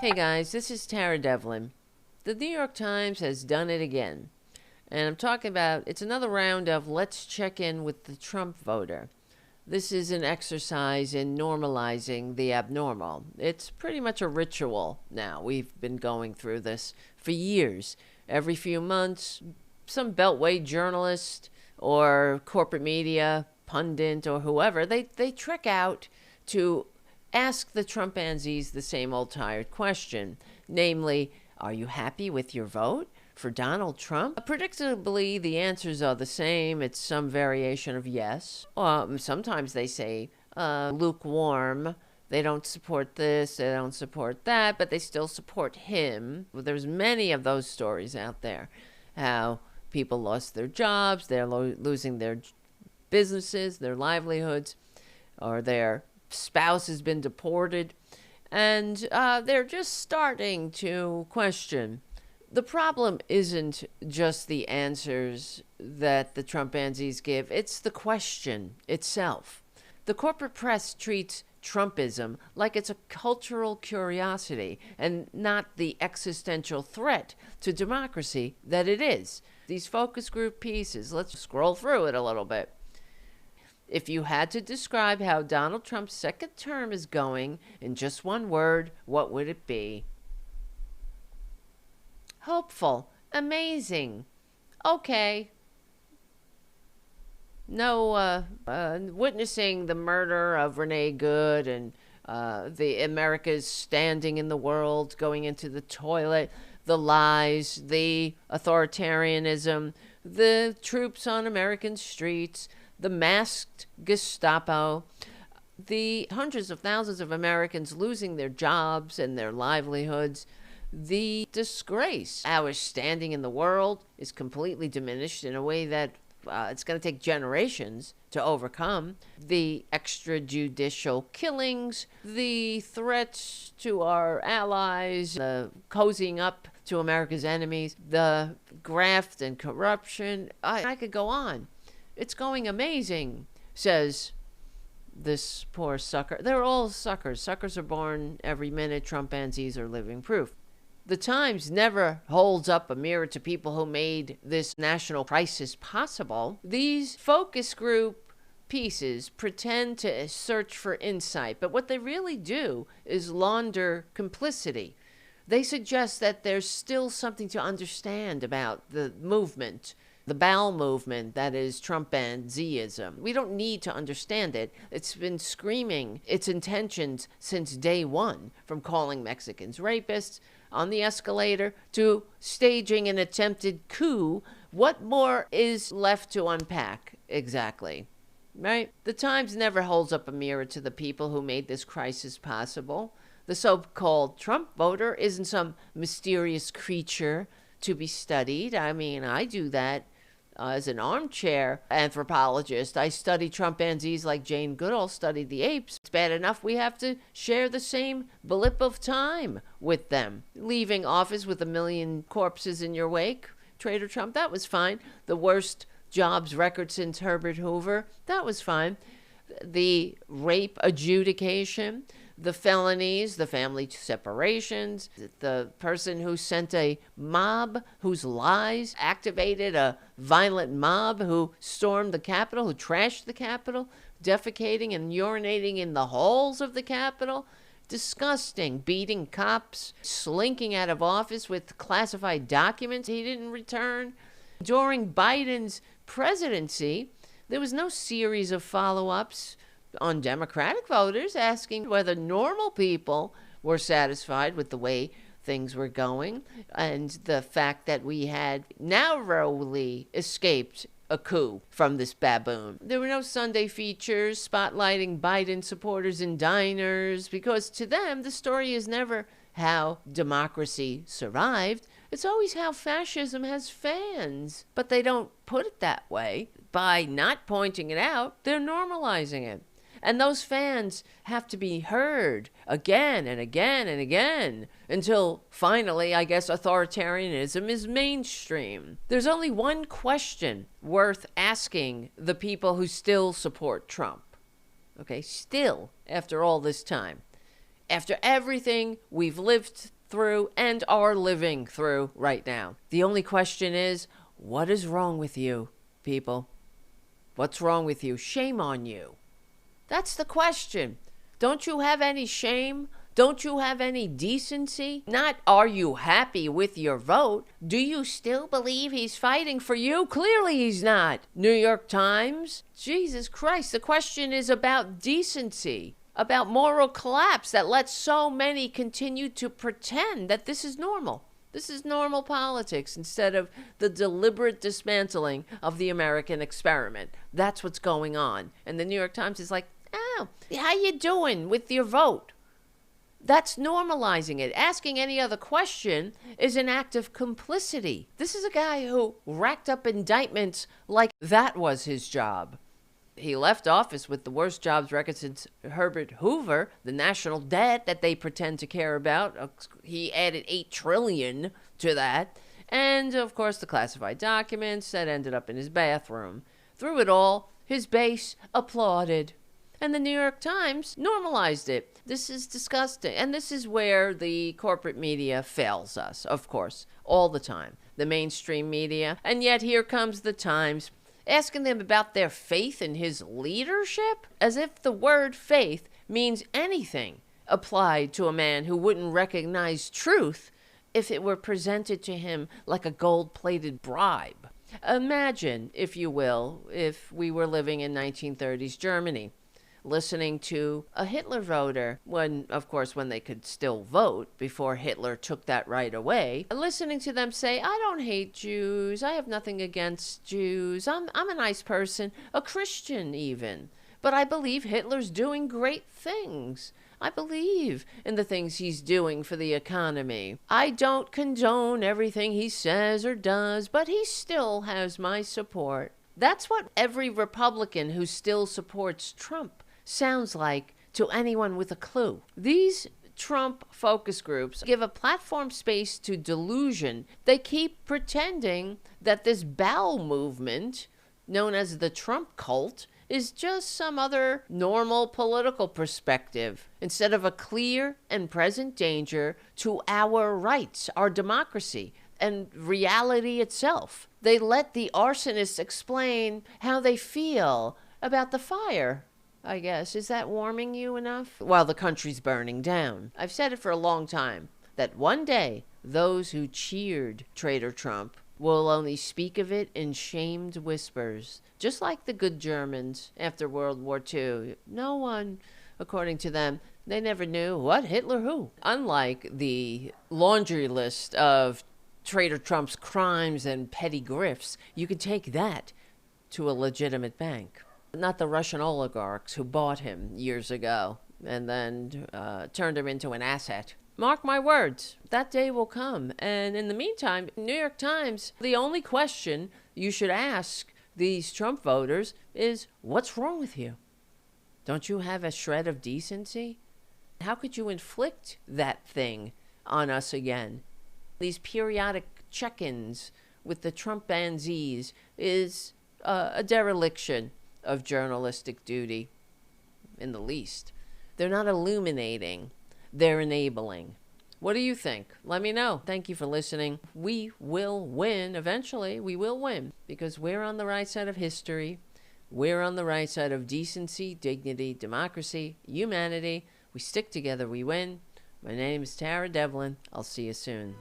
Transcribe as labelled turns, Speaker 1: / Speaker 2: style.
Speaker 1: Hey guys, this is Tara Devlin. The New York Times has done it again. And I'm talking about it's another round of let's check in with the Trump voter. This is an exercise in normalizing the abnormal. It's pretty much a ritual now. We've been going through this for years. Every few months, some Beltway journalist or corporate media pundit or whoever, they trek out to ask the Trumpanzees the same old tired question, namely, are you happy with your vote for Donald Trump? Predictably, the answers are the same. It's some variation of yes. Sometimes they say lukewarm. They don't support this, they don't support that, but they still support him. Well, there's many of those stories out there. How people lost their jobs, they're losing their businesses, their livelihoods, or their spouse has been deported, and they're just starting to question. The problem isn't just the answers that the Trumpanzees give, it's the question itself. The corporate press treats Trumpism like it's a cultural curiosity and not the existential threat to democracy that it is. These focus group pieces, let's scroll through it a little bit. If you had to describe how Donald Trump's second term is going in just one word, what would it be? Hopeful. Amazing. Okay. No, witnessing the murder of Renee Good and the America's standing in the world, going into the toilet, the lies, the authoritarianism, the troops on American streets, the masked Gestapo, the hundreds of thousands of Americans losing their jobs and their livelihoods, the disgrace. Our standing in the world is completely diminished in a way that it's going to take generations to overcome. The extrajudicial killings, the threats to our allies, the cozying up to America's enemies, the graft and corruption. I could go on. It's going amazing, says this poor sucker. They're all suckers. Suckers are born every minute. Trumpanzees are living proof. The Times never holds up a mirror to people who made this national crisis possible. These focus group pieces pretend to search for insight, but what they really do is launder complicity. They suggest that there's still something to understand about the movement, the bowel movement that is Trumpanzeeism. We don't need to understand it. It's been screaming its intentions since day one, from calling Mexicans rapists on the escalator to staging an attempted coup. What more is left to unpack exactly? Right? The Times never holds up a mirror to the people who made this crisis possible. The so-called Trump voter isn't some mysterious creature to be studied. I mean, I do that as an armchair anthropologist. I study Trumpanzees like Jane Goodall studied the apes. It's bad enough we have to share the same blip of time with them. Leaving office with 1 million corpses in your wake, Trader Trump, that was fine. The worst jobs record since Herbert Hoover, that was fine. The rape adjudication, the felonies, the family separations, the person who sent a mob whose lies activated a violent mob who stormed the Capitol, who trashed the Capitol, defecating and urinating in the halls of the Capitol. Disgusting. Beating cops, slinking out of office with classified documents he didn't return. During Biden's presidency, there was no series of follow-ups on Democratic voters asking whether normal people were satisfied with the way things were going and the fact that we had narrowly escaped a coup from this baboon. There were no Sunday features spotlighting Biden supporters in diners because to them the story is never how democracy survived. It's always how fascism has fans. But they don't put it that way. By not pointing it out, they're normalizing it. And those fans have to be heard again and again and again until finally, I guess, authoritarianism is mainstream. There's only one question worth asking the people who still support Trump. Okay, still, after all this time. after everything we've lived through and are living through right now. The only question is, what is wrong with you, people? What's wrong with you? Shame on you. That's the question. Don't you have any shame? Don't you have any decency? Not, are you happy with your vote? Do you still believe he's fighting for you? Clearly he's not. New York Times? Jesus Christ, the question is about decency, about moral collapse that lets so many continue to pretend that this is normal. This is normal politics instead of the deliberate dismantling of the American experiment. That's what's going on. And the New York Times is like, oh, how you doing with your vote? That's normalizing it. Asking any other question is an act of complicity. This is a guy who racked up indictments like that was his job. He left office with the worst jobs record since Herbert Hoover, the national debt that they pretend to care about. He added $8 trillion to that. And, of course, the classified documents that ended up in his bathroom. Through it all, his base applauded. And the New York Times normalized it. This is disgusting. And this is where the corporate media fails us, of course, all the time. The mainstream media. And yet here comes the Times, asking them about their faith in his leadership, as if the word faith means anything applied to a man who wouldn't recognize truth if it were presented to him like a gold-plated bribe. Imagine, if you will, if we were living in 1930s Germany, listening to a Hitler voter, when they could still vote before Hitler took that right away, listening to them say, I don't hate Jews, I have nothing against Jews, I'm a nice person, a Christian even, but I believe Hitler's doing great things. I believe in the things he's doing for the economy. I don't condone everything he says or does, but he still has my support. That's what every Republican who still supports Trump sounds like to anyone with a clue. These Trump focus groups give a platform space to delusion. They keep pretending that this bowel movement, known as the Trump cult, is just some other normal political perspective, instead of a clear and present danger to our rights, our democracy, and reality itself. They let the arsonists explain how they feel about the fire. I guess. Is that warming you enough? While the country's burning down. I've said it for a long time, that one day, those who cheered Traitor Trump will only speak of it in shamed whispers, just like the good Germans after World War II. No one, according to them, they never knew what Hitler who. Unlike the laundry list of Traitor Trump's crimes and petty grifts, you could take that to a legitimate bank. Not the Russian oligarchs who bought him years ago and then turned him into an asset. Mark my words, that day will come. And in the meantime, New York Times, the only question you should ask these Trump voters is, what's wrong with you? Don't you have a shred of decency? How could you inflict that thing on us again? These periodic check-ins with the Trumpanzees is a dereliction of journalistic duty, in the least. They're not illuminating, they're enabling. What do you think? Let me know. Thank you for listening. We will win eventually. We will win because we're on the right side of history. We're on the right side of decency, dignity, democracy, humanity. We stick together, we win. My name is Tara Devlin. I'll see you soon.